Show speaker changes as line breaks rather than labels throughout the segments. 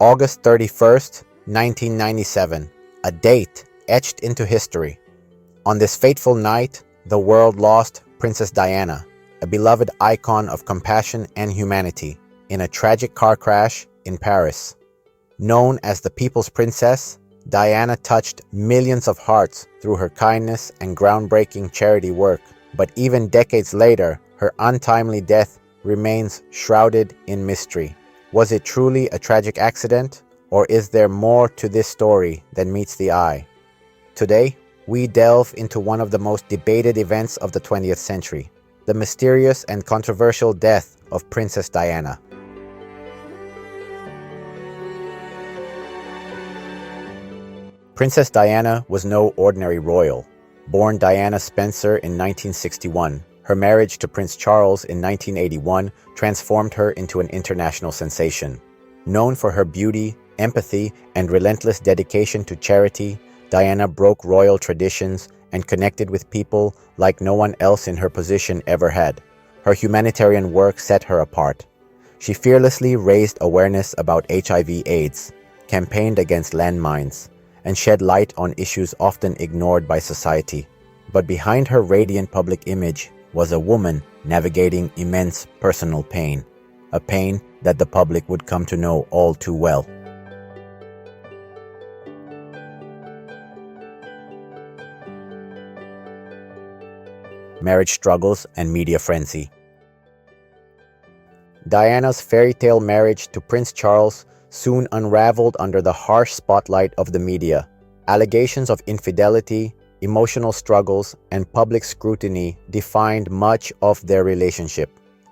August 31st, 1997, a date etched into history. On this fateful night, the world lost Princess Diana, a beloved icon of compassion and humanity, in a tragic car crash in Paris. Known as the People's Princess, Diana touched millions of hearts through her kindness and groundbreaking charity work, but even decades later, her untimely death remains shrouded in mystery. Was it truly a tragic accident, or is there more to this story than meets the eye? Today, we delve into one of the most debated events of the 20th century, the mysterious and controversial death of Princess Diana. Princess Diana was no ordinary royal. Born Diana Spencer in 1961, her marriage to Prince Charles in 1981 transformed her into an international sensation. Known for her beauty, empathy, and relentless dedication to charity, Diana broke royal traditions and connected with people like no one else in her position ever had. Her humanitarian work set her apart. She fearlessly raised awareness about HIV/AIDS, campaigned against landmines, and shed light on issues often ignored by society. But behind her radiant public image was a woman navigating immense personal pain, a pain that the public would come to know all too well. Marriage struggles and media frenzy. Diana's fairy tale marriage to Prince Charles soon unraveled under the harsh spotlight of the media. Allegations of infidelity, emotional struggles, and public scrutiny defined much of their relationship.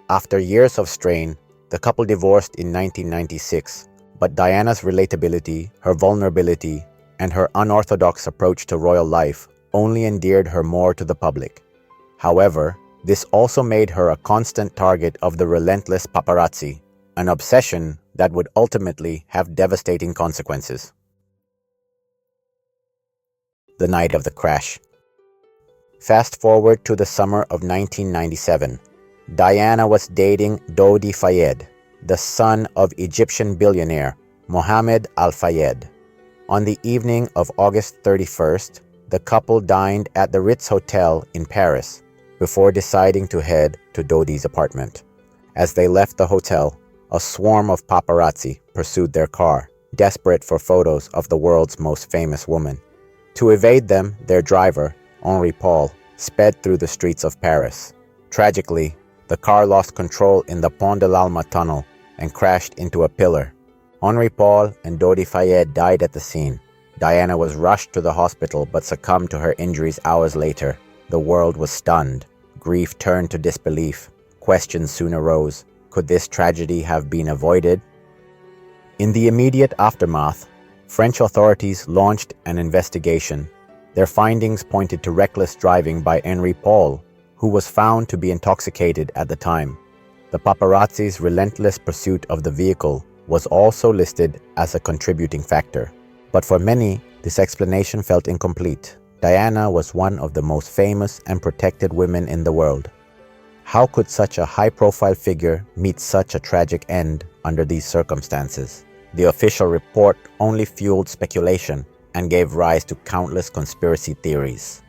After years of strain, the couple divorced in 1996, but Diana's relatability, her vulnerability, and her unorthodox approach to royal life only endeared her more to the public. However, this also made her a constant target of the relentless paparazzi, an obsession that would ultimately have devastating consequences. The night of the crash. Fast forward to the summer of 1997. Diana was dating Dodi Fayed, the son of Egyptian billionaire Mohammed Al Fayed. On the evening of August 31st, the couple dined at the Ritz Hotel in Paris before deciding to head to Dodi's apartment. As they left the hotel, a swarm of paparazzi pursued their car, desperate for photos of the world's most famous woman. To evade them, their driver, Henri Paul, sped through the streets of Paris. Tragically, the car lost control in the Pont de l'Alma tunnel and crashed into a pillar. Henri Paul and Dodi Fayed died at the scene. Diana was rushed to the hospital but succumbed to her injuries hours later. The world was stunned. Grief turned to disbelief. Questions soon arose. Could this tragedy have been avoided? In the immediate aftermath, French authorities launched an investigation. Their findings pointed to reckless driving by Henri Paul, who was found to be intoxicated at the time. The paparazzi's relentless pursuit of the vehicle was also listed as a contributing factor. But for many, this explanation felt incomplete. Diana was one of the most famous and protected women in the world. How could such a high-profile figure meet such a tragic end under these circumstances? The official report only fueled speculation and gave rise to countless conspiracy theories.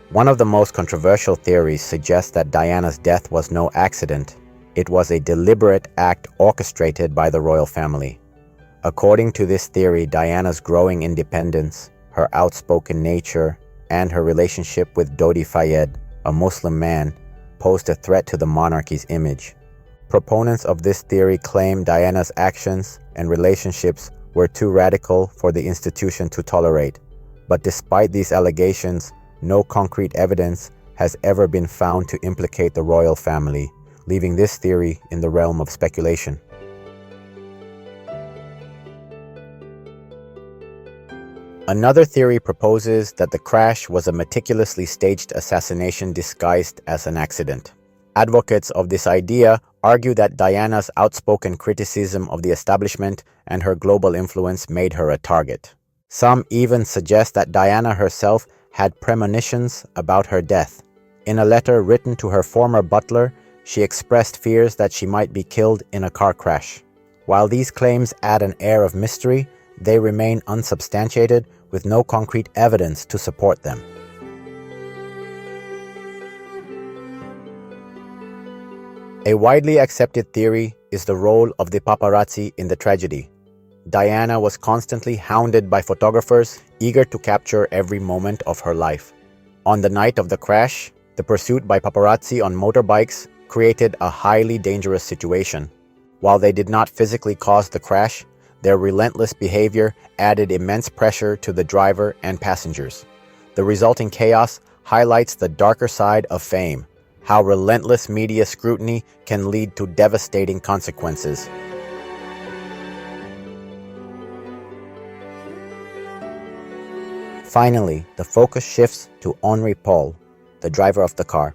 One of the most controversial theories suggests that Diana's death was no accident. It was a deliberate act orchestrated by the royal family. According to this theory, Diana's growing independence, her outspoken nature, and her relationship with Dodi Fayed, a Muslim man, posed a threat to the monarchy's image. Proponents of this theory claim Diana's actions and relationships were too radical for the institution to tolerate. But despite these allegations, no concrete evidence has ever been found to implicate the royal family, leaving this theory in the realm of speculation. Another theory proposes that the crash was a meticulously staged assassination disguised as an accident. Advocates of this idea argue that Diana's outspoken criticism of the establishment and her global influence made her a target. Some even suggest that Diana herself had premonitions about her death. In a letter written to her former butler, she expressed fears that she might be killed in a car crash. While these claims add an air of mystery, they remain unsubstantiated with no concrete evidence to support them. A widely accepted theory is the role of the paparazzi in the tragedy. Diana was constantly hounded by photographers eager to capture every moment of her life. On the night of the crash, the pursuit by paparazzi on motorbikes created a highly dangerous situation. While they did not physically cause the crash, their relentless behavior added immense pressure to the driver and passengers. The resulting chaos highlights the darker side of fame, how relentless media scrutiny can lead to devastating consequences. Finally, the focus shifts to Henri Paul, the driver of the car.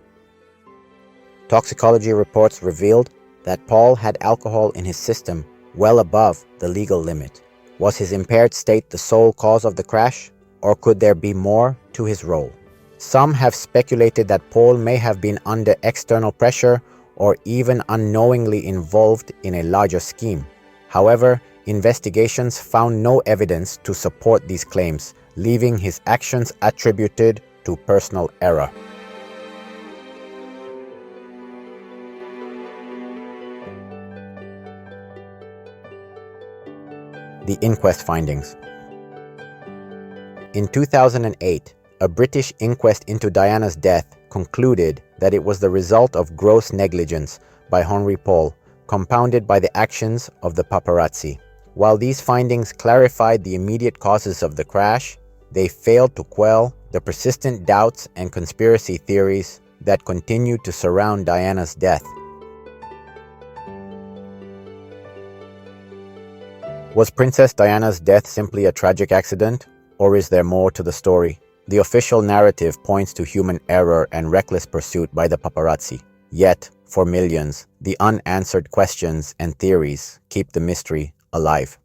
Toxicology reports revealed that Paul had alcohol in his system well above the legal limit. Was his impaired state the sole cause of the crash, or could there be more to his role? Some have speculated that Paul may have been under external pressure or even unknowingly involved in a larger scheme. However, investigations found no evidence to support these claims, leaving his actions attributed to personal error. The inquest findings. In 2008, a British inquest into Diana's death concluded that it was the result of gross negligence by Henri Paul, compounded by the actions of the paparazzi. While these findings clarified the immediate causes of the crash, they failed to quell the persistent doubts and conspiracy theories that continued to surround Diana's death. Was Princess Diana's death simply a tragic accident, or is there more to the story? The official narrative points to human error and reckless pursuit by the paparazzi. Yet, for millions, the unanswered questions and theories keep the mystery alive.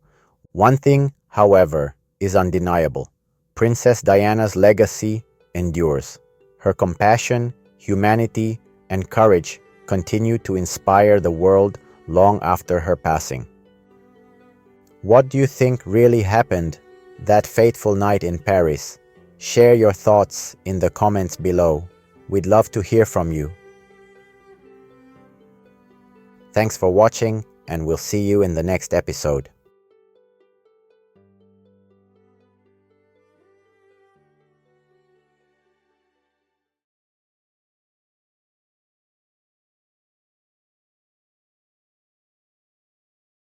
One thing, however, is undeniable. Princess Diana's legacy endures. Her compassion, humanity, and courage continue to inspire the world long after her passing. What do you think really happened that fateful night in Paris? Share your thoughts in the comments below. We'd love to hear from you. Thanks for watching, and we'll see you in the next episode.